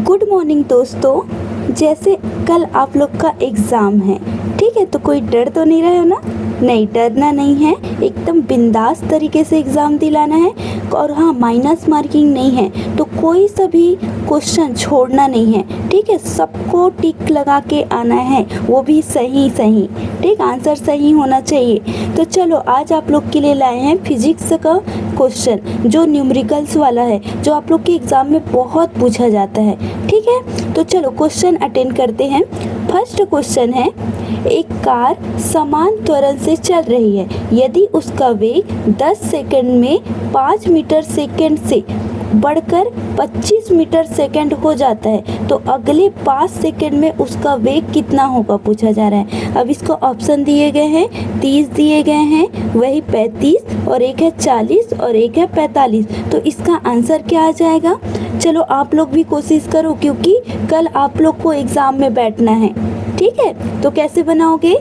Good morning दोस्तों। जैसे कल आप लोग का एग्ज़ाम है, ठीक है, तो कोई डर तो नहीं रहे हो ना? नहीं, डरना नहीं है, एकदम बिंदास तरीके से एग्ज़ाम दिलाना है। और हाँ, माइनस मार्किंग नहीं है, तो कोई सा भी क्वेश्चन छोड़ना नहीं है, ठीक है। सबको टिक लगा के आना है, वो भी सही सही, ठीक, आंसर सही होना चाहिए। तो चलो आज आप लोग के लिए लाए हैं फिजिक्स का क्वेश्चन, जो न्यूमेरिकल्स वाला है, जो आप लोग के एग्ज़ाम में बहुत पूछा जाता है, ठीक है। तो चलो क्वेश्चन अटेंड करते हैं। फर्स्ट क्वेश्चन है, एक कार समान त्वरण से चल रही है। यदि उसका वेग 10 सेकंड में 5 मीटर सेकंड से बढ़कर 25 मीटर सेकंड हो जाता है, तो अगले 5 सेकंड में उसका वेग कितना होगा, पूछा जा रहा है। अब इसको ऑप्शन दिए गए हैं, 30 दिए गए हैं, वही 35, और एक है 40 और एक है 45। तो इसका आंसर क्या आ जाएगा? चलो आप लोग भी कोशिश करो, क्योंकि कल आप लोग को एग्ज़ाम में बैठना है, ठीक है। तो कैसे बनाओगे?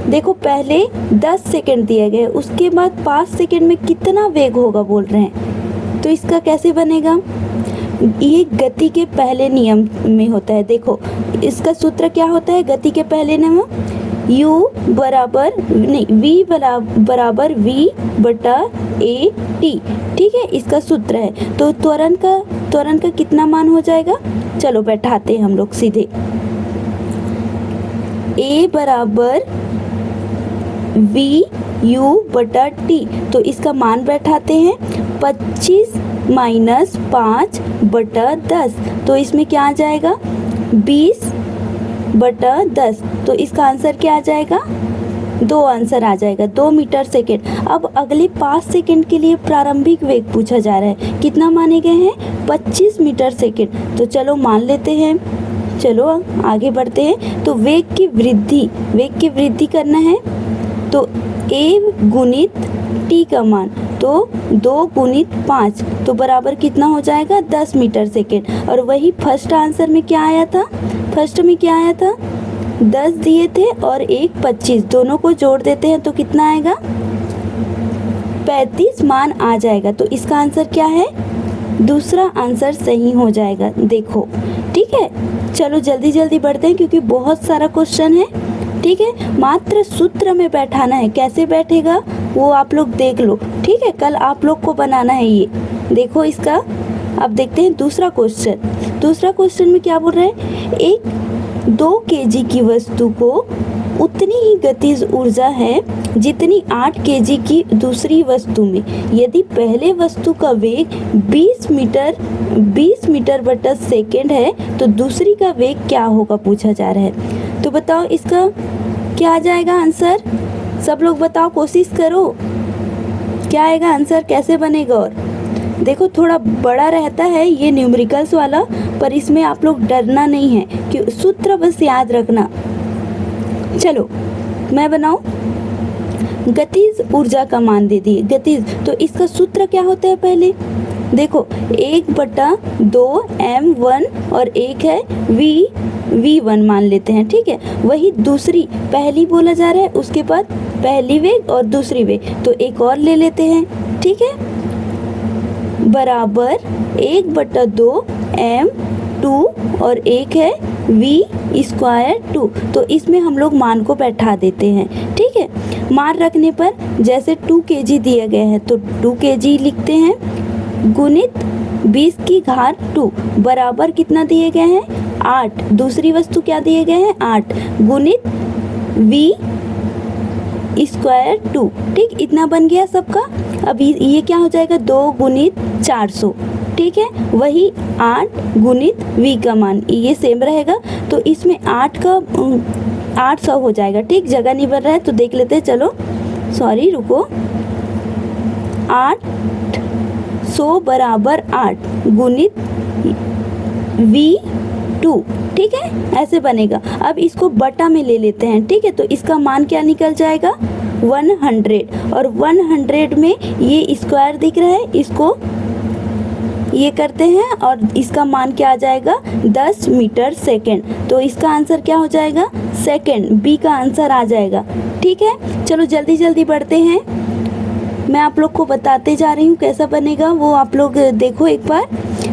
देखो, पहले 10 सेकंड दिए गए, उसके बाद 5 सेकंड में कितना वेग होगा बोल रहे हैं, तो इसका कैसे बनेगा? ये गति के पहले नियम में होता है। देखो, इसका सूत्र क्या होता है गति के पहले नियम? u बराबर नहीं, v बराबर v बटा a t, ठीक है, इसका सूत्र है। तो त्वरण का कितना मान हो जाएगा? चलो बैठाते हैं हम लोग सीधे। a बराबर v u बटा t, तो इसका मान बैठाते हैं 25 माइनस 5 बटा 10, तो इसमें क्या आ जाएगा? 20 बटा 10। तो इसका आंसर क्या आ जाएगा? 2 आंसर आ जाएगा, 2 मीटर सेकेंड। अब अगले 5 सेकेंड के लिए प्रारंभिक वेग पूछा जा रहा है, कितना माने गए हैं? 25 मीटर सेकेंड। तो चलो मान लेते हैं, चलो आगे बढ़ते हैं। तो वेग की वृद्धि करना है, तो a गुणित t का मान, तो 2 गुणित 5, तो बराबर कितना हो जाएगा? 10 मीटर सेकेंड। और वही फर्स्ट आंसर में क्या आया था? फर्स्ट में क्या आया था? 10 दिए थे और एक 25, दोनों को जोड़ देते हैं तो कितना आएगा? 35 मान आ जाएगा। तो इसका आंसर क्या है? दूसरा आंसर सही हो जाएगा। देखो, ठीक है, चलो जल्दी जल्दी बढ़ते हैं, क्योंकि बहुत सारा क्वेश्चन है, ठीक है। मात्र सूत्र में बैठाना है, कैसे बैठेगा वो आप लोग देख लो, ठीक है। कल आप लोग को बनाना है ये। देखो इसका, अब देखते हैं दूसरा क्वेश्चन में क्या बोल रहे हैं? एक 2 kg की वस्तु को उतनी ही गतिज ऊर्जा है जितनी 8 kg की दूसरी वस्तु में। यदि पहले वस्तु का वेग 20 मीटर बटा सेकेंड है, तो दूसरी का वेग क्या होगा, पूछा जा रहा है। तो बताओ इसका क्या आ जाएगा आंसर? सब लोग बताओ, कोशिश करो, क्या आएगा आंसर, कैसे बनेगा? और देखो, थोड़ा बड़ा रहता है ये न्यूमेरिकल्स वाला, पर इसमें आप लोग डरना नहीं है, कि सूत्र बस याद रखना। चलो मैं बनाऊं। गतिज ऊर्जा का मान दे दिए, गतिज, तो इसका सूत्र क्या होता है? पहले देखो, 1/2 m1 और एक है v1 मान लेते हैं, ठीक है। वही दूसरी, पहली बोला जा रहा है, उसके बाद पहली वेग और दूसरी वेग, तो एक और ले लेते हैं, ठीक है, बराबर 1/2 m2 और एक है v²2। तो इसमें हम लोग मान को बैठा देते हैं, ठीक है। मान रखने पर जैसे 2 kg दिया गया है, तो 2 kg लिखते हैं, गुणित 20 की घात 2 बराबर कितना दिए गए हैं? 8। दूसरी वस्तु क्या दिए गए हैं? 8 गुणित v²2, ठीक, इतना बन गया सबका। अब ये क्या हो जाएगा? 2 गुणित 400, ठीक है। वही 8 गुणित v का मान, ये सेम रहेगा, तो इसमें 8 का 800 हो जाएगा, ठीक। जगह नहीं बन रहा है तो देख लेते हैं, चलो सॉरी, रुको। 800 बराबर 8 गुणित v2, ठीक है, ऐसे बनेगा। अब इसको बटा में ले लेते हैं, ठीक है। तो इसका मान क्या निकल जाएगा? 100, और 100 में ये स्क्वायर दिख रहा है, इसको ये करते हैं, और इसका मान क्या आ जाएगा? 10 मीटर सेकेंड। तो इसका आंसर क्या हो जाएगा? सेकेंड, बी का आंसर आ जाएगा, ठीक है। चलो जल्दी जल्दी बढ़ते हैं, मैं आप लोग को बताते जा रही हूँ कैसा बनेगा, वो आप लोग देखो एक बार।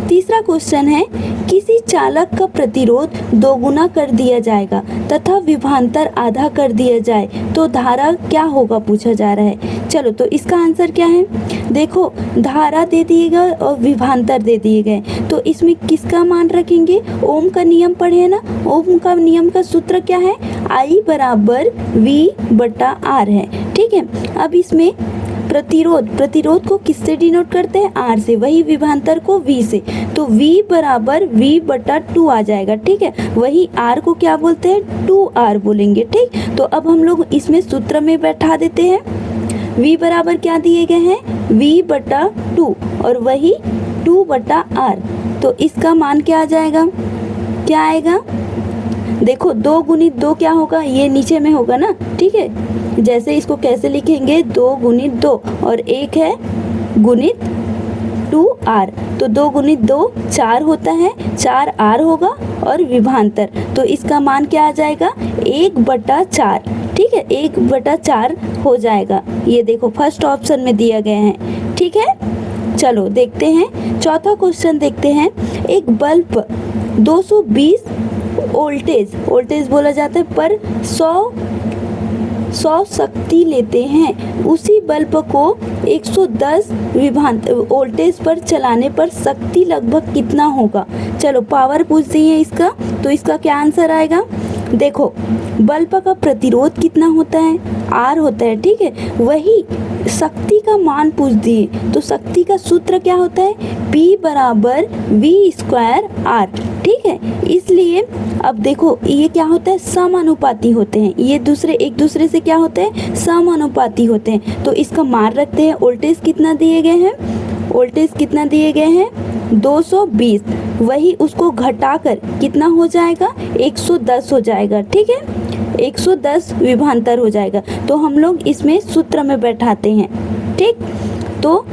तीसरा क्वेश्चन है, किसी चालक का प्रतिरोध दोगुना कर दिया जाएगा तथा विभवांतर आधा कर दिया जाए तो धारा क्या होगा पूछा जा रहा है। चलो तो इसका आंसर क्या है, देखो धारा दे दिए गए और विभवांतर दे दिए गए, तो इसमें किसका मान रखेंगे, ओम का नियम पढ़े है ना। ओम का नियम का सूत्र क्या है, I बराबर V/R है। ठीक है, अब इसमें प्रतिरोध को किससे डिनोट करते हैं, R से, वही विभवांतर को V से, तो V बराबर V/2 आ जाएगा। ठीक है, वही R को क्या बोलते हैं, 2R बोलेंगे। ठीक, तो अब हम लोग इसमें सूत्र में बैठा देते हैं। V बराबर क्या दिए गए हैं, V/2 और वही 2/R, तो इसका मान क्या आ जाएगा, क्या आएगा, देखो 2 गुणित 2 क्या होगा, ये नीचे में होगा ना। ठीक है, जैसे इसको कैसे लिखेंगे, 2 गुणित 2 और एक है गुणित 2R, तो 2 गुणित 2 4 होता है, 4R होगा और विभवांतर, तो इसका मान क्या आ जाएगा, 1/4। ठीक है, 1/4 हो जाएगा। ये देखो फर्स्ट ऑप्शन में दिया गया है। ठीक है, चलो देखते हैं चौथा क्वेश्चन देखते हैं। एक बल्ब 220 वोल्टेज बोला जाता है पर 100 शक्ति लेते हैं, उसी बल्ब को 110 वोल्टेज पर चलाने पर शक्ति लगभग कितना होगा। चलो पावर पूछ दी है इसका, तो इसका क्या आंसर आएगा, देखो बल्ब का प्रतिरोध कितना होता है, R होता है। ठीक है, वही शक्ति का मान पूछ दिए, तो शक्ति का सूत्र क्या होता है, P बराबर V²R। ठीक है, इसलिए अब देखो ये क्या होता है, समानुपाती होते हैं, ये एक दूसरे से क्या होते हैं, समानुपाती होते हैं। तो इसका मान रखते हैं, वोल्टेज कितना दिए गए हैं 220, वही उसको घटाकर कितना हो जाएगा, 110 हो जाएगा। ठीक है, 110 विभवांतर हो जाएगा, तो हम लोग इसमें सूत्र में बैठाते हैं। ठीक, तो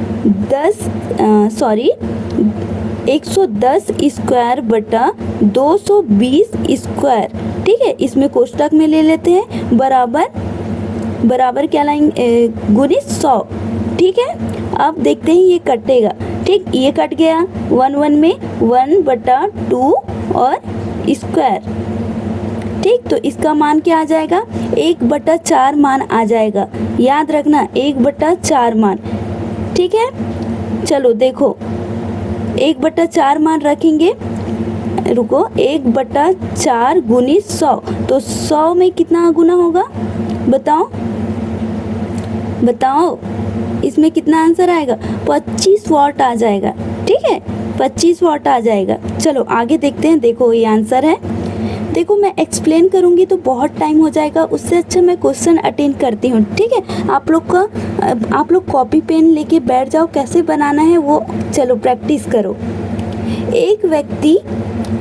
110 स्क्वायर बटा 220 स्क्वायर। ठीक है, इसमें कोष्टक में ले लेते हैं, बराबर क्या लाएंगे, गुणित 100। ठीक है, अब देखते हैं ये कटेगा। ठीक, ये कट गया, 1 में 1/2 और स्क्वायर। ठीक, तो इसका मान क्या आ जाएगा, 1/4 मान आ जाएगा, याद रखना 1/4 मान। ठीक है, चलो देखो 1/4 मान रखेंगे, रुको 1/4 गुणित 100, तो 100 में कितना गुना होगा, बताओ इसमें कितना आंसर आएगा, 25 वाट आ जाएगा। ठीक है, 25 वाट आ जाएगा। चलो आगे देखते हैं, देखो ये आंसर है। देखो मैं एक्सप्लेन करूंगी तो बहुत टाइम हो जाएगा, उससे अच्छा मैं क्वेश्चन अटेंड करती हूँ। ठीक है, आप लोग कॉपी पेन लेके बैठ जाओ, कैसे बनाना है वो चलो प्रैक्टिस करो। एक व्यक्ति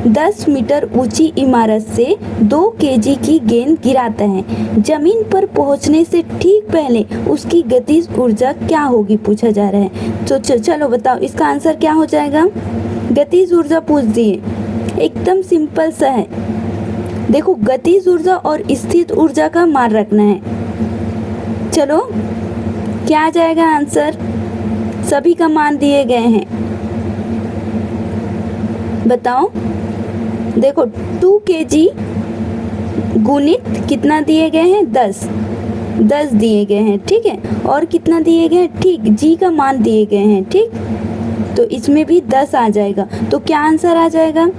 10 मीटर ऊंची इमारत से 2 केजी की गेंद गिराता है, जमीन पर पहुंचने से ठीक पहले उसकी गतिज ऊर्जा क्या होगी पूछा जा रहा है। तो चलो बताओ इसका आंसर क्या हो जाएगा, गतिज ऊर्जा पूछ दिए, एकदम सिंपल सा है। देखो गतिज ऊर्जा और स्थित ऊर्जा का मान रखना है। चलो क्या आ जाएगा आंसर, सभी का मान दिए गए हैं, बताओ। देखो 2 kg गुणित कितना दिए गए हैं, 10 दिए गए हैं। ठीक है, और कितना दिए गए हैं, ठीक जी का मान दिए गए हैं। ठीक, तो इसमें भी 10 आ जाएगा, तो क्या आंसर आ जाएगा,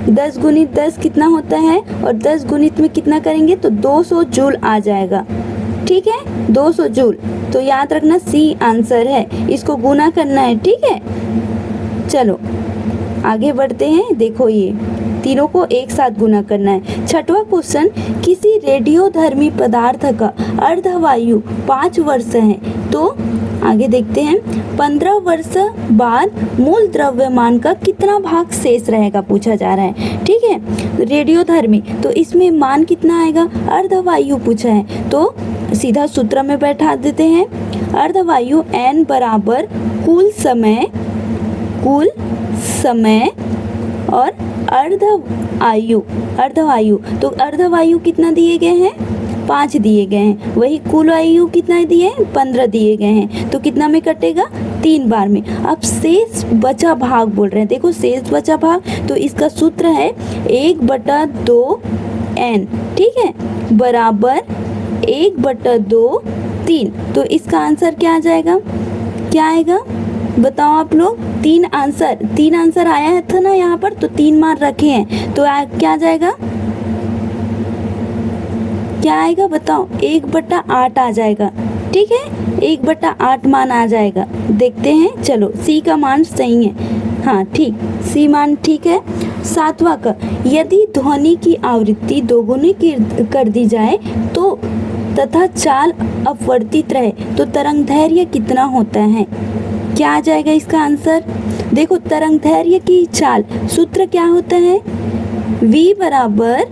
10 गुणित 10 कितना होता है, और 10 गुणित में कितना करेंगे तो 200 जूल आ जाएगा। ठीक है, 200 जूल, तो याद रखना सी आंसर है, इसको गुना करना है। ठीक है, चलो आगे बढ़ते हैं। देखो ये तीनों को एक साथ गुना करना है। छठवां क्वेश्चन, किसी रेडियोधर्मी पदार्थ का अर्धवायु 5 वर्ष है, तो आगे देखते हैं 15 वर्ष बाद मूल द्रव्यमान का कितना भाग शेष रहेगा पूछा जा रहा है। ठीक है, रेडियोधर्मी, तो इसमें मान कितना आएगा, अर्धवायु पूछा है, तो सीधा सूत्र में बैठा देते हैं। अर्धवायु n बराबर कुल समय और अर्धवायु, तो अर्धवायु कितना दिए गए हैं, 5 दिए गए हैं, वही कुल आयु कितना दिए हैं, 15 दिए गए हैं, तो कितना में कटेगा, 3 बार में। अब शेष बचा भाग बोल रहे हैं, देखो शेष बचा भाग, तो इसका सूत्र है 1/2n, ठीक है, बराबर 1/2 3। तो इसका आंसर क्या आ जाएगा, क्या आएगा बताओ आप लोग। 3 आंसर आया था ना यहाँ पर, तो 3 मान रखे हैं, तो क्या आ जाएगा, क्या आएगा बताओ, 1/8 आ जाएगा, ठीक है, 1/8 मान आ जाएगा। देखते हैं, चलो सी का मान सही है, हाँ ठीक, सी मान ठीक है। 7वां का, यदि ध्वनि की आवृत्ति दोगुनी कर दी जाए तो तथा चाल अपवर्तित रहे तो तरंग दैर्घ्य कितना होता है, क्या आ जाएगा इसका आंसर। देखो तरंग दैर्घ्य की चाल सूत्र क्या होता है, v बराबर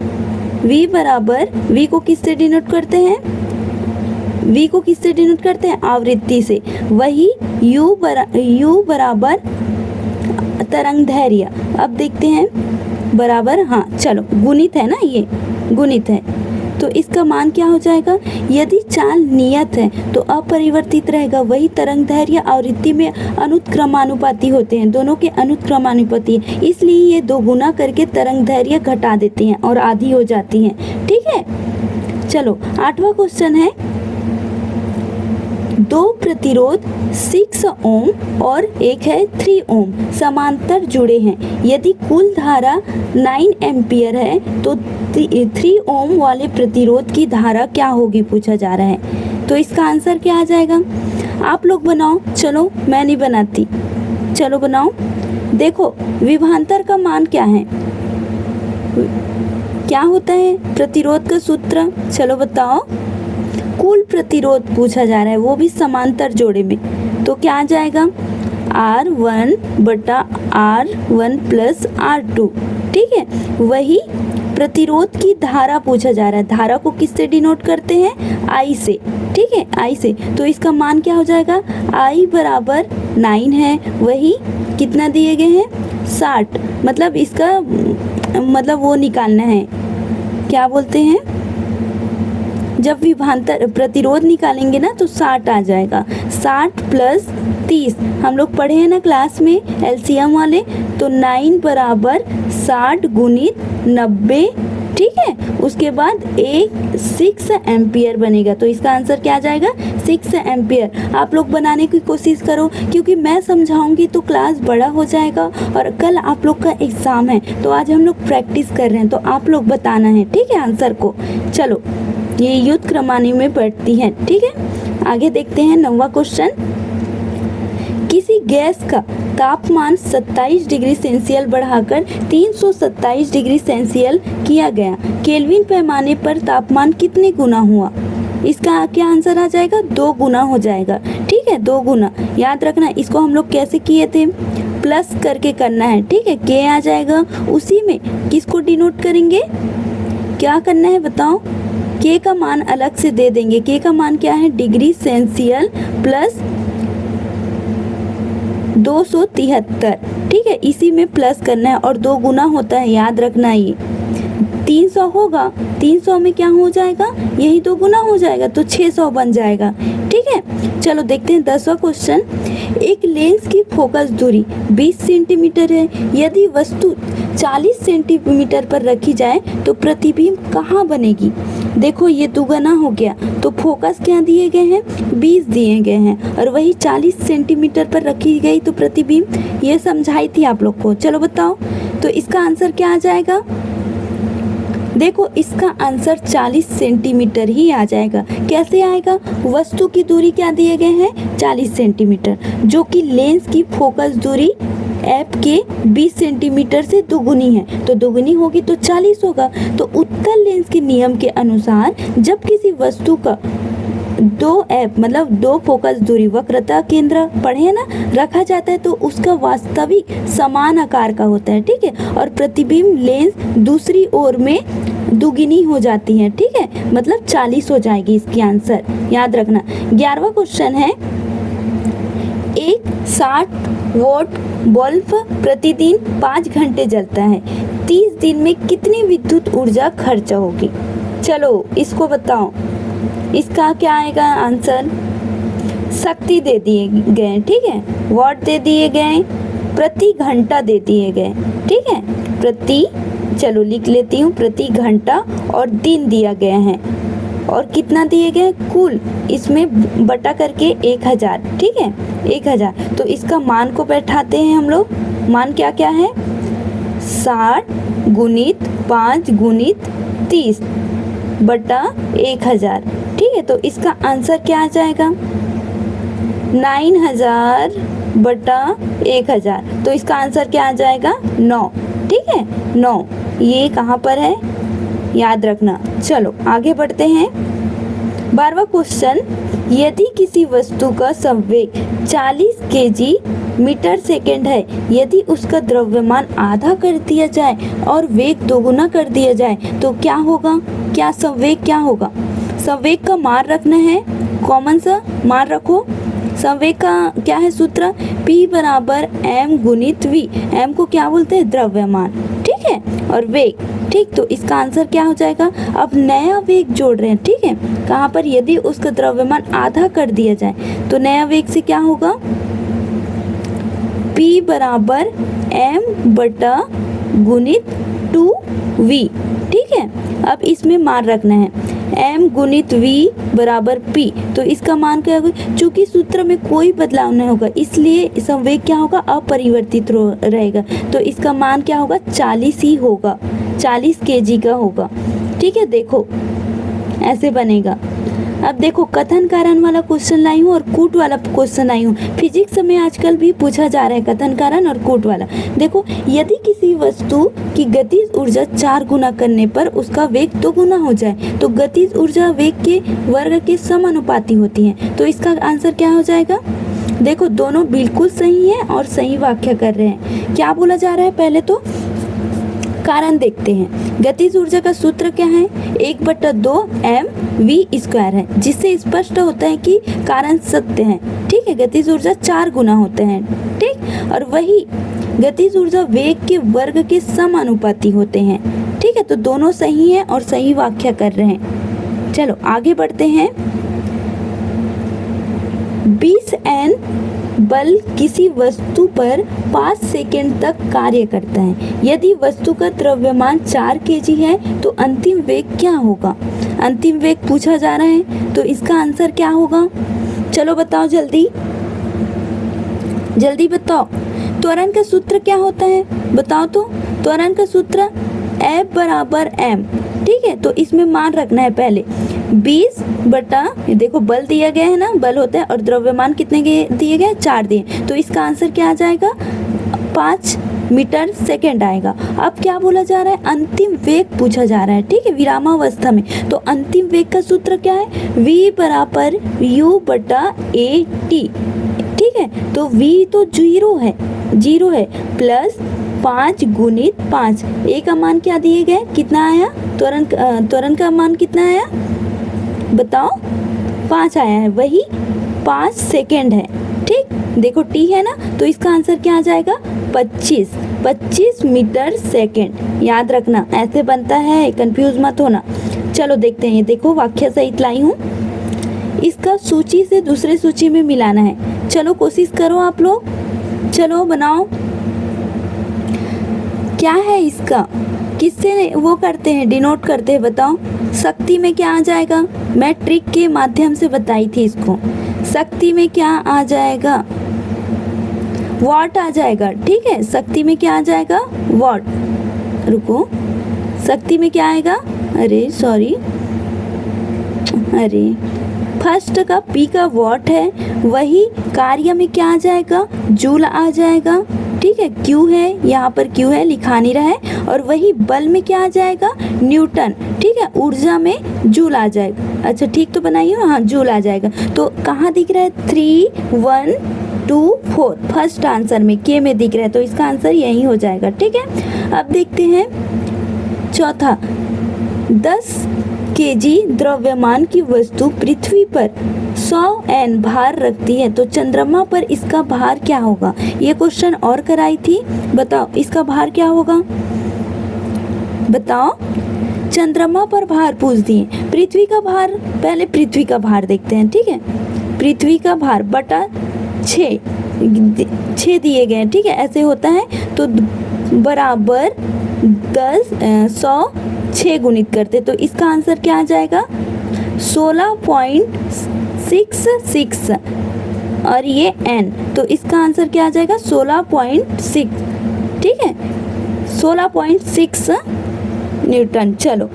v को किससे डिनोट करते हैं, v को किससे डिनोट करते हैं, आवृत्ति से, वही u बराबर तरंग दैर्घ्य। अब देखते हैं बराबर, हाँ चलो गुणित है ना, ये गुणित है, तो इसका मान क्या हो जाएगा, यदि चाल नियत है तो अपरिवर्तित रहेगा, वही तरंग दैर्घ्य आवृत्ति में अनुत्क्रमानुपाती होते हैं, दोनों के अनुत्क्रमानुपाती है, इसलिए ये 2 गुना करके तरंग दैर्घ्य घटा देते हैं और आधी हो जाती हैं, ठीक है। चलो 8वां क्वेश्चन है, 2 प्रतिरोध 6 ओम और एक है 3 ओम समांतर जुड़े हैं, यदि कुल धारा 9 एम्पियर है तो 3 ओम वाले प्रतिरोध की धारा क्या होगी पूछा जा रहा है। तो इसका आंसर क्या आ जाएगा, आप लोग बनाओ, चलो मैं नहीं बनाती, चलो बनाओ। देखो विभवांतर का मान क्या है, क्या होता है प्रतिरोध का सूत्र, चलो बताओ। कुल प्रतिरोध पूछा जा रहा है, वो भी समांतर जोड़े में, तो क्या आ जाएगा, R1/R1 + R2, ठीक है। वही प्रतिरोध की धारा पूछा जा रहा है, धारा को किससे डिनोट करते हैं, I से, ठीक है, I से, तो इसका मान क्या हो जाएगा, I बराबर 9 है, वही कितना दिए गए हैं 60, मतलब इसका मतलब वो निकालना है, क्या बोलते हैं, जब विभवांतर प्रतिरोध निकालेंगे ना तो 60 आ जाएगा, 60 + 30 हम लोग पढ़े हैं ना क्लास में एलसीएम वाले, तो 9 बराबर 60 गुणित 90, ठीक है, उसके बाद 6 एम्पियर बनेगा, तो इसका आंसर क्या आ जाएगा 6 एम्पियर। आप लोग बनाने की कोशिश करो, क्योंकि मैं समझाऊंगी तो क्लास बड़ा हो जाएगा और कल आप लोग का एग्ज़ाम है, तो आज हम लोग प्रैक्टिस कर रहे हैं, तो आप लोग बताना है, ठीक है, आंसर को। चलो ये युद्ध क्रमानी में पढ़ती है, ठीक है। आगे देखते हैं 9वां क्वेश्चन, किसी गैस का तापमान 27 डिग्री सेल्सियस बढ़ाकर 327 डिग्री सेल्सियस किया गया, केल्विन पैमाने पर तापमान कितने गुना हुआ, इसका क्या आंसर आ जाएगा, 2 गुना हो जाएगा, ठीक है, 2 गुना। याद रखना इसको हम लोग कैसे किए थे, प्लस करके करना है, ठीक है, के आ जाएगा, उसी में किसको डिनोट करेंगे, क्या करना है बताओ, के का मान अलग से दे देंगे, के का मान क्या है, डिग्री सेल्सियस प्लस 273, ठीक है, इसी में प्लस करना है और 2 गुना होता है, याद रखना ये 300 होगा, 300 में क्या हो जाएगा, यही 2 गुना हो जाएगा, तो 600 बन जाएगा, ठीक है। चलो देखते हैं 10वां क्वेश्चन, एक लेंस की फोकस दूरी 20 सेंटीमीटर है, यदि वस्तु 40 सेंटीमीटर पर रखी जाए तो प्रतिबिंब कहाँ बनेगी। देखो ये दुगना हो गया, तो फोकस क्या दिए गए हैं, 20 दिए गए हैं, और वही 40 सेंटीमीटर पर रखी गई तो प्रतिबिंब, ये समझाई थी आप लोग को। चलो बताओ, तो इसका आंसर क्या आ जाएगा, देखो इसका आंसर 40 सेंटीमीटर ही आ जाएगा। कैसे आएगा, वस्तु की दूरी क्या दिए गए हैं 40 सेंटीमीटर, जो कि लेंस की फोकस दूरी ऐप के 20 सेंटीमीटर से दोगुनी है, तो दोगुनी होगी तो 40 होगा। तो उत्तल लेंस के नियम के अनुसार जब किसी वस्तु का 2 ऐप मतलब 2 फोकस दूरी वक्रता केंद्र पढ़े ना रखा जाता है, तो उसका वास्तविक समान आकार का होता है, ठीक है, और प्रतिबिंब लेंस दूसरी ओर में दुगुनी हो जाती है, ठीक है, मतलब 40 हो जाएगी इसकी आंसर, याद रखना। 11वां क्वेश्चन है, एक 60 वॉट बल्ब प्रतिदिन 5 घंटे जलता है, 30 दिन में कितनी विद्युत ऊर्जा खर्च होगी। चलो इसको बताओ, इसका क्या आएगा आंसर, शक्ति दे दिए गए, ठीक है, वॉट दे दिए गए, प्रति घंटा दे दिए गए, ठीक है, प्रति, चलो लिख लेती हूँ, प्रति घंटा, और दिन दिया गया है, और कितना दिए गए, कुल इसमें बटा करके 1000, ठीक है, 1000। तो इसका मान को बैठाते हैं हम लोग, मान क्या क्या है, 60 गुणित 5 गुणित 30 बटा 1000, ठीक है। तो इसका आंसर क्या आ जाएगा, 9000 बटा 1000। तो इसका आंसर क्या आ जाएगा, 9, ठीक है, 9। ये कहाँ पर है, याद रखना। चलो आगे बढ़ते हैं। 12वां क्वेश्चन, यदि किसी वस्तु का संवेग 40 केजी मीटर सेकेंड है, यदि उसका द्रव्यमान आधा कर दिया जाए और वेग दोगुना कर दिया जाए तो क्या होगा, क्या संवेग क्या होगा। संवेग का मान रखना है, कॉमन सा मान रखो। संवेग का क्या है सूत्र, P बराबर m गुणित v। m को क्या बोलते हैं, द्रव्यमान, ठीक है, और वेग, ठीक। तो इसका आंसर क्या हो जाएगा, अब नया वेग जोड़ रहे हैं, ठीक है, कहाँ पर, यदि उसका द्रव्यमान आधा कर दिया जाए तो नया वेग से क्या होगा, P बराबर m बटा गुणित 2v, ठीक है। अब इसमें मान रखना है, m गुणित v बराबर p। तो इसका मान क्या होगा, चूंकि सूत्र में कोई बदलाव नहीं होगा इसलिए संवेग क्या होगा, अपरिवर्तित रहेगा। तो इसका मान क्या होगा, 40 ही होगा, 40 केजी का होगा, ठीक है। देखो ऐसे बनेगा। अब देखो कथन कारण वाला क्वेश्चन लाई हूँ और कूट वाला क्वेश्चन लाई हूँ। फिजिक्स में आजकल भी पूछा जा रहा है कथन कारण और कूट वाला। देखो, यदि किसी वस्तु की गतिज ऊर्जा 4 गुना करने पर उसका वेग 2 गुना हो जाए तो गतिज ऊर्जा वेग के वर्ग के समानुपाती होती है। तो इसका आंसर क्या हो जाएगा। देखो दोनों बिल्कुल सही है और सही व्याख्या कर रहे हैं। क्या बोला जा रहा है, पहले तो कारण देखते हैं। गतिज ऊर्जा का सूत्र क्या है, 1/2 mv² है, जिससे स्पष्ट होता है कि कारण सत्य है, ठीक है। गतिज ऊर्जा 4 गुना होते हैं, ठीक, और वही गतिज ऊर्जा वेग के वर्ग के समानुपाती होते हैं, ठीक है। तो दोनों सही है और सही व्याख्या कर रहे हैं। चलो आगे बढ़ते हैं। 20 N बल किसी वस्तु पर 5 सेकेंड तक कार्य करता है। यदि वस्तु का द्रव्यमान 4 kg है तो अंतिम वेग क्या होगा। अंतिम वेग पूछा जा रहा है, तो इसका आंसर क्या होगा। चलो बताओ जल्दी जल्दी बताओ। त्वरण का सूत्र क्या होता है, बताओ तो। त्वरण का सूत्र F बराबर m, ठीक है। तो इसमें मान रखना है पहले 20 बटा, देखो बल दिया गया है ना, बल होता है, और द्रव्यमान कितने दिए गए, 4 दिए। तो इसका आंसर क्या आ जाएगा, 5 मीटर सेकेंड आएगा। अब क्या बोला जा रहा है, अंतिम वेग पूछा जा रहा है, ठीक है, विरामावस्था में। तो अंतिम वेग का सूत्र क्या है, v बराबर u बटा a t, ठीक है। तो v तो 0 है प्लस 5 गुणित 5, a का मान क्या दिए गए, कितना आया, त्वरण का मान कितना आया बताओ, 5 आया है, वही 5 सेकेंड है, ठीक। देखो t है ना, तो इसका आंसर क्या आ जाएगा, 25 मीटर सेकेंड। याद रखना ऐसे बनता है, कंफ्यूज मत होना। चलो देखते हैं, देखो वाक्य सहित लाई हूँ। इसका सूची से दूसरे सूची में मिलाना है। चलो कोशिश करो आप लोग, चलो बनाओ। क्या है इसका, किससे वो करते हैं, डिनोट करते हैं, बताओ। शक्ति में क्या आ जाएगा, मैं ट्रिक के माध्यम से बताई थी इसको। शक्ति में क्या आ जाएगा, वॉट आ जाएगा, ठीक है। शक्ति में क्या आ जाएगा, वॉट। रुको, शक्ति में क्या आएगा, अरे सॉरी, अरे फर्स्ट का पी का वॉट है, वही कार्य में क्या आ जाएगा, जूल आ जाएगा, ठीक है। क्यू है, यहाँ पर क्यू है, लिखा नहीं रहा है, और वही बल में क्या आ जाएगा, न्यूटन, ठीक है। ऊर्जा में जूल आ जाएगा। अच्छा ठीक तो बनाइए, हाँ जूल आ जाएगा। तो कहाँ दिख रहा है, 3, 1, 2, 4 फर्स्ट आंसर में, के में दिख रहा है, तो इसका आंसर यही हो जाएगा, ठीक है। अब देखते हैं चौथा, 10 kg द्रव्यमान की वस्तु पृथ्वी पर 100 N भार रखती है, तो चंद्रमा पर इसका भार क्या होगा। ये क्वेश्चन और कराई थी, बताओ इसका भार क्या होगा, बताओ। चंद्रमा पर भार पूछ दिए, पृथ्वी का भार, पहले पृथ्वी का भार देखते हैं, ठीक है। पृथ्वी का भार बटा 6 दिए गए हैं, ठीक है, ऐसे होता है। तो बराबर 10 100 6 गुणित करते, तो इसका आंसर क्या आ जाएगा 16.66 और ये n, तो इसका आंसर क्या आ जाएगा 16.6, ठीक है, 16.6 न्यूटन। चलो,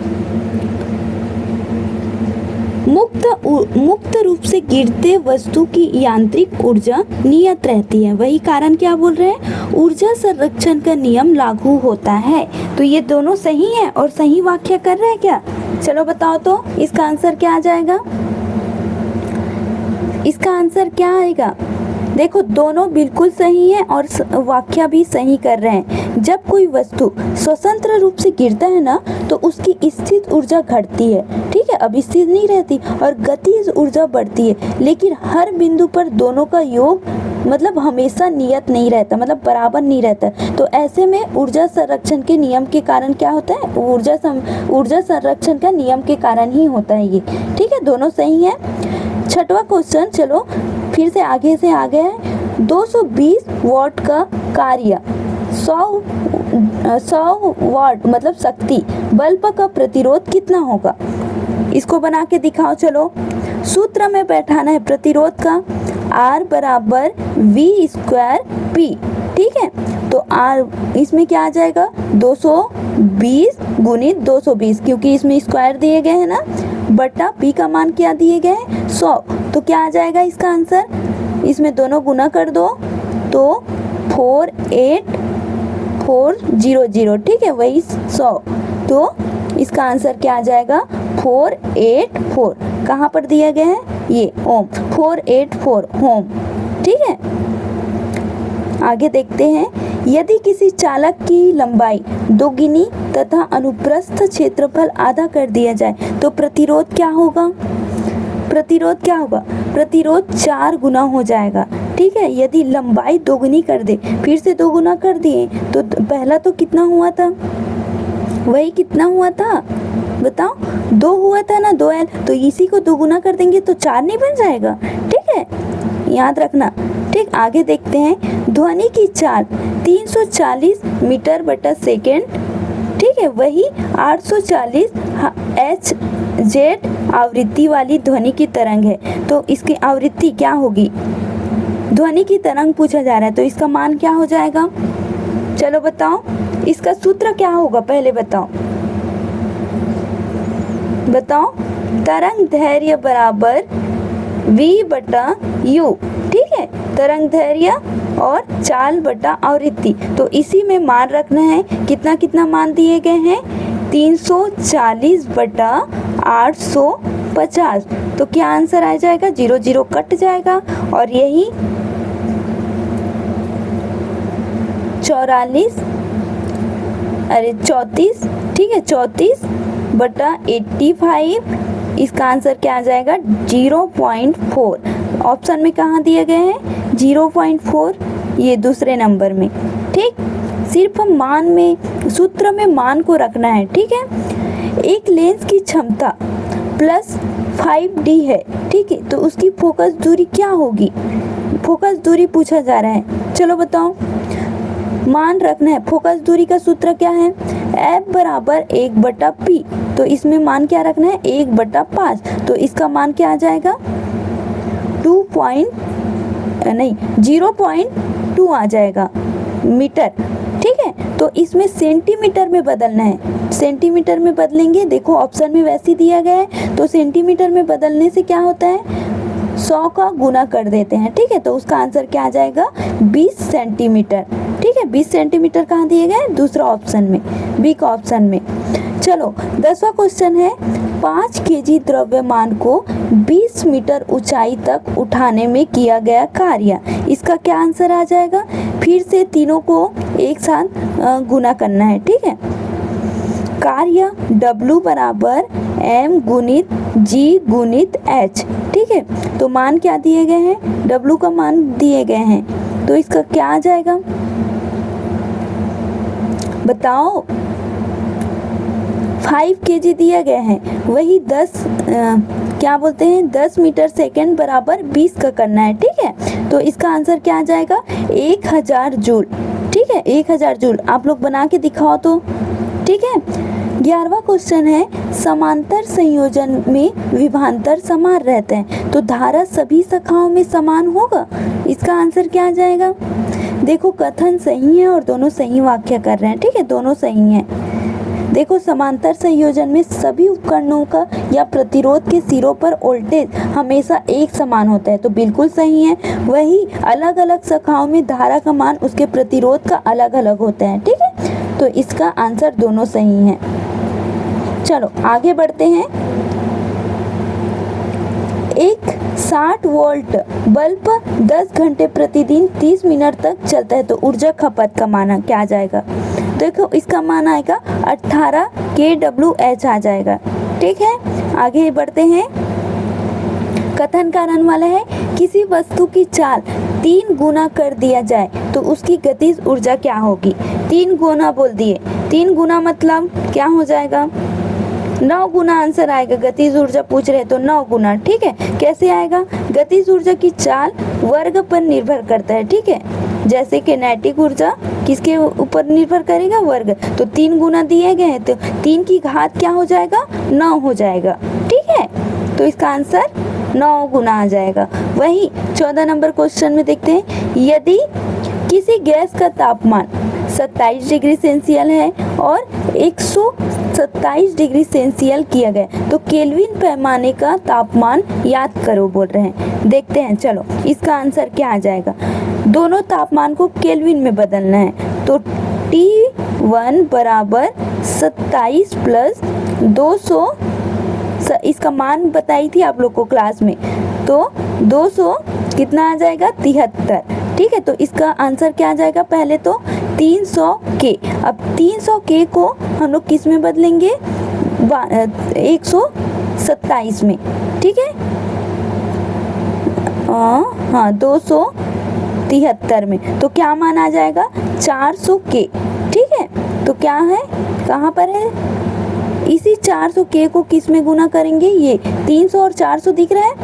मुक्त रूप से गिरते वस्तु की यांत्रिक ऊर्जा नियत रहती है। वही कारण क्या बोल रहे हैं, ऊर्जा संरक्षण का नियम लागू होता है। तो ये दोनों सही है और सही वाक्य कर रहे हैं क्या। चलो बताओ तो इसका आंसर क्या आ जाएगा। इसका आंसर क्या आएगा, देखो दोनों बिल्कुल सही है और वाक्य भी सही कर रहे हैं। जब कोई वस्तु स्वतंत्र रूप से गिरता है ना, तो उसकी स्थित ऊर्जा घटती है, ठीक है, अब स्थिर नहीं रहती, और गतिज ऊर्जा बढ़ती है। लेकिन हर बिंदु पर दोनों का योग मतलब हमेशा नियत नहीं रहता, मतलब बराबर नहीं रहता। तो ऐसे में ऊर्जा संरक्षण के नियम के कारण क्या होता है, ऊर्जा संरक्षण का नियम के कारण ही होता है ये, ठीक है, दोनों सही है। छठवां क्वेश्चन, चलो फिर से आगे आ गया है। 220 वाट का कार्य 100 वाट मतलब शक्ति बल्ब का प्रतिरोध कितना होगा, इसको बना के दिखाओ। चलो सूत्र में बैठाना है प्रतिरोध का, R बराबर V² P, ठीक है। तो R इसमें क्या आ जाएगा 220 गुणित 220, क्योंकि इसमें स्क्वायर दिए गए हैं ना, बटा P का मान क्या दिए गए हैं 100। तो क्या आ जाएगा इसका आंसर, इसमें दोनों गुना कर दो तो 48400, ठीक है, वही 100। तो इसका आंसर क्या आ जाएगा 484, कहाँ पर दिया गया है ये ओम, 484 ओम, ठीक है। आगे देखते हैं, यदि किसी चालक की लंबाई दोगुनी तथा अनुप्रस्थ क्षेत्रफल आधा कर दिया जाए तो प्रतिरोध क्या होगा, प्रतिरोध 4 गुना हो जाएगा, ठीक है। यदि लंबाई दोगुनी कर दे, फिर से 2 गुना कर दिए, तो पहला तो कितना हुआ था, वही कितना हुआ था बताओ, 2 हुआ था ना, 2L, तो इसी को 2 गुना कर देंगे तो 4 नहीं बन जाएगा, ठीक है, याद रखना, ठीक। आगे देखते हैं, ध्वनि की चाल 340 मीटर बटा सेकेंड, ठीक है, वही 840 Hz आवृत्ति वाली ध्वनि की तरंग है। तो इसकी आवृत्ति क्या होगी, ध्वनि की तरंग पूछा जा रहा है, तो इसका मान क्या हो जाएगा, चलो बताओ, इसका सूत्र क्या होगा, पहले बताओ, तरंग दैर्घ्य बराबर V/U, ठीक है, तरंग दैर्घ्य और चाल बटा आवृत्ति। तो इसी में मान रखना है, कितना मान दिए गए हैं 340/850, तो क्या आंसर आ जाएगा 0 0 कट जाएगा, और यही 34, ठीक है, 34/85, इसका आंसर क्या आ जाएगा 0.4। ऑप्शन में कहाँ दिए गए हैं 0.4, ये दूसरे नंबर में, ठीक। सिर्फ मान में, सूत्र में मान को रखना है, ठीक है। एक लेंस की क्षमता +5D है, ठीक है, तो उसकी फोकस दूरी क्या होगी, फोकस दूरी पूछा जा रहा है, चलो बताओ, मान रखना है। फोकस दूरी का सूत्र क्या है, F बराबर 1/P, तो इसमें मान क्या रखना है 1/5, तो इसका मान क्या आ जाएगा 0.2 आ जाएगा मीटर, ठीक है। तो इसमें सेंटीमीटर में बदलना है, सेंटीमीटर में बदलेंगे, देखो ऑप्शन में वैसे दिया गया है, तो सेंटीमीटर में बदलने से क्या होता है 100 का गुना कर देते हैं, ठीक है। तो उसका आंसर क्या आ जाएगा 20 सेंटीमीटर, ठीक है, 20 सेंटीमीटर कहाँ दिए गए, दूसरा ऑप्शन में, बी का ऑप्शन में। चलो 10वां क्वेश्चन है, 5 kg द्रव्यमान को 20 मीटर ऊंचाई तक उठाने में किया गया कार्य, इसका क्या आंसर आ जाएगा, फिर से तीनों को एक साथ गुना करना है, ठीक है। कार्य W बराबर M गुणित G गुणित H, ठीक है। तो मान क्या दिए गए हैं, W का मान दिए गए हैं, तो इसका क्या आ जाएगा बताओ, 5 kg दिए गए हैं, वही 10 क्या बोलते हैं 10 मीटर सेकेंड बराबर 20 का करना है, ठीक है। तो इसका आंसर क्या आ जाएगा 1000 जूल, ठीक है, 1000 जूल। आप लोग बना के दिखाओ तो, ठीक है। 11वां क्वेश्चन है समांतर संयोजन में विभवांतर समान रहते हैं तो धारा सभी शाखाओं में समान होगा। इसका आंसर क्या आ जाएगा। देखो कथन सही है और दोनों सही वाक्य कर रहे हैं, ठीक है, दोनों सही हैं। देखो समांतर संयोजन में सभी उपकरणों का या प्रतिरोध के सिरों पर वोल्टेज हमेशा एक समान होता है, तो बिल्कुल सही है। वही अलग अलग शाखाओं में धारा का मान उसके प्रतिरोध का अलग अलग होता है, ठीक है। तो इसका आंसर दोनों सही है। चलो आगे बढ़ते हैं। एक 60 वोल्ट बल्ब 10 घंटे प्रतिदिन 30 मिनट तक चलता है तो ऊर्जा खपत का मान क्या आ जाएगा। देखो इसका मान आएगा 18 kWh आ जाएगा, ठीक है। आगे बढ़ते हैं। कथन कारण वाला है किसी वस्तु की चाल 3 गुना कर दिया जाए तो उसकी गतिज ऊर्जा क्या होगी। 3 गुना बोल दिए, 3 गुना मतलब क्या हो जाएगा 9 गुना आंसर आएगा। गतिज ऊर्जा पूछ रहे तो 9 गुना, ठीक है। कैसे आएगा, गतिज ऊर्जा की चाल वर्ग पर निर्भर करता है, ठीक है। जैसे किनेटिक ऊर्जा किसके ऊपर निर्भर करेगा, वर्ग। तो 3 गुना दिए गए हैं तो 3 की घात क्या हो जाएगा 9 हो जाएगा, ठीक है। तो इसका आंसर 9 गुना आ जाएगा। वही 14 नंबर क्वेश्चन में देखते हैं। यदि किसी गैस का तापमान 27 डिग्री सेल्सियस है और 127 डिग्री सेल्सियस किया गया तो केल्विन पैमाने का तापमान याद करो बोल रहे हैं। देखते हैं, चलो इसका आंसर क्या आ जाएगा। दोनों तापमान को केल्विन में बदलना है तो T1 बराबर 27 प्लस 200, इसका मान बताई थी आप लोग को क्लास में, तो 200 कितना आ जाएगा 73, ठीक है। तो इसका आंसर क्या आ जाएगा, पहले तो 300 के। अब 300 के को हम लोग किस में बदलेंगे 127 में, ठीक है। हाँ 273 में तो क्या मान आ जाएगा 400 के, ठीक है। तो क्या है कहाँ पर है, इसी 400 के को किस में गुना करेंगे, ये 300 और 400 दिख रहा है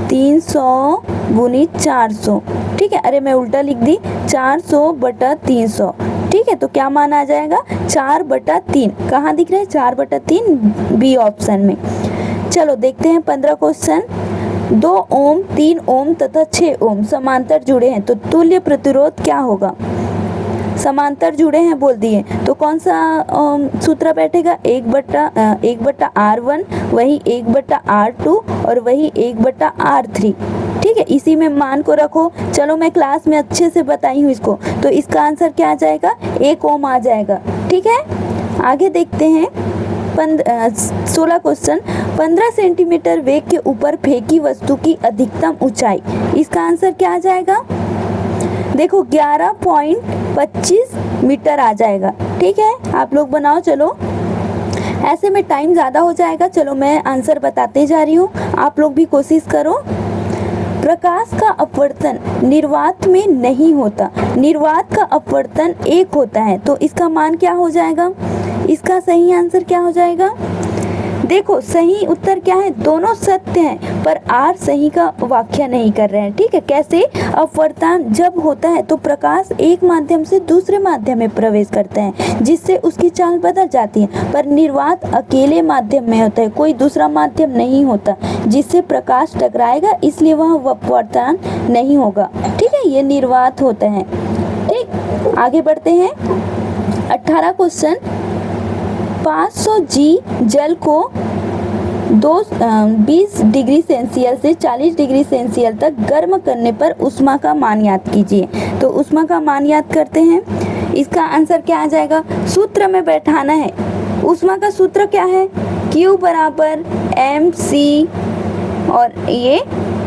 300 गुणित 400, ठीक है। अरे मैं उल्टा लिख दी 400 बटा 300, ठीक है। तो क्या मान आ जाएगा 4/3, कहाँ दिख रहा है 4/3, बी ऑप्शन में। चलो देखते हैं 15 क्वेश्चन। 2 ओम 3 ओम तथा 6 ओम समांतर जुड़े हैं तो तुल्य प्रतिरोध क्या होगा। समांतर जुड़े हैं बोल दिए तो कौन सा सूत्र बैठेगा 1/R1, वही 1/R2 और वही 1/R3, ठीक है। इसी में मान को रखो। चलो मैं क्लास में अच्छे से बताई हूँ इसको, तो इसका आंसर क्या आ जाएगा 1 ओम आ जाएगा, ठीक है। आगे देखते हैं 16 क्वेश्चन। 15 सेंटीमीटर वेग के ऊपर फेंकी वस्तु की अधिकतम ऊंचाई, इसका आंसर क्या आ जाएगा। देखो 11.25 मीटर आ जाएगा, ठीक है। आप लोग बनाओ, चलो ऐसे में टाइम ज़्यादा हो जाएगा। चलो मैं आंसर बताते जा रही हूँ, आप लोग भी कोशिश करो। प्रकाश का अपवर्तन निर्वात में नहीं होता, निर्वात का अपवर्तन 1 होता है तो इसका मान क्या हो जाएगा। इसका सही आंसर क्या हो जाएगा। देखो सही उत्तर क्या है, दोनों सत्य हैं पर आर सही का व्याख्या नहीं कर रहे हैं, ठीक है। कैसे, अपवर्तन जब होता है तो प्रकाश एक माध्यम से दूसरे माध्यम में प्रवेश करता है जिससे उसकी चाल बदल जाती है, पर निर्वात अकेले माध्यम में होता है, कोई दूसरा माध्यम नहीं होता जिससे प्रकाश टकराएगा, इसलिए वह अपवर्तन नहीं होगा, ठीक है। ये निर्वात होता है, ठीक। आगे बढ़ते हैं 18 क्वेश्चन। 500 जी जल को 20 डिग्री सेल्सियस से 40 डिग्री सेल्सियस तक गर्म करने पर ऊष्मा का मान याद कीजिए। तो ऊष्मा का मान याद करते हैं, इसका आंसर क्या आ जाएगा, सूत्र में बैठाना है। ऊष्मा का सूत्र क्या है, Q बराबर mc और ये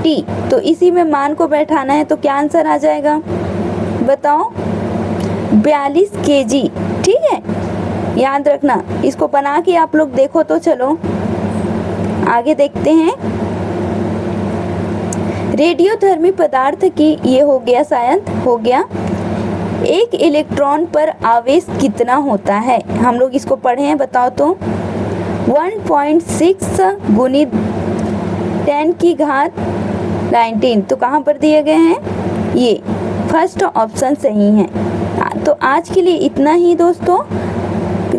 T, तो इसी में मान को बैठाना है। तो क्या आंसर आ जाएगा बताओ, 42 kg, ठीक है। याद रखना, इसको बना के आप लोग देखो। तो चलो आगे देखते हैं। रेडियोधर्मी पदार्थ की ये हो गया, शायद हो गया। एक इलेक्ट्रॉन पर आवेश कितना होता है, हम लोग इसको पढ़े हैं, बताओ तो। 1.6 गुणित 10 की घात 19, तो कहाँ पर दिए गए हैं, ये फर्स्ट ऑप्शन सही है। तो आज के लिए इतना ही दोस्तों।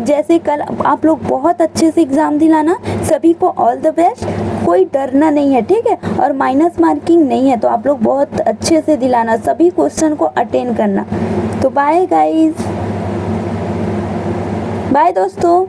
जैसे कल आप लोग बहुत अच्छे से एग्ज़ाम दिलाना, सभी को ऑल द बेस्ट। कोई डरना नहीं है, ठीक है, और माइनस मार्किंग नहीं है, तो आप लोग बहुत अच्छे से दिलाना, सभी क्वेश्चन को अटेंड करना। तो बाय गाइस, बाय दोस्तों।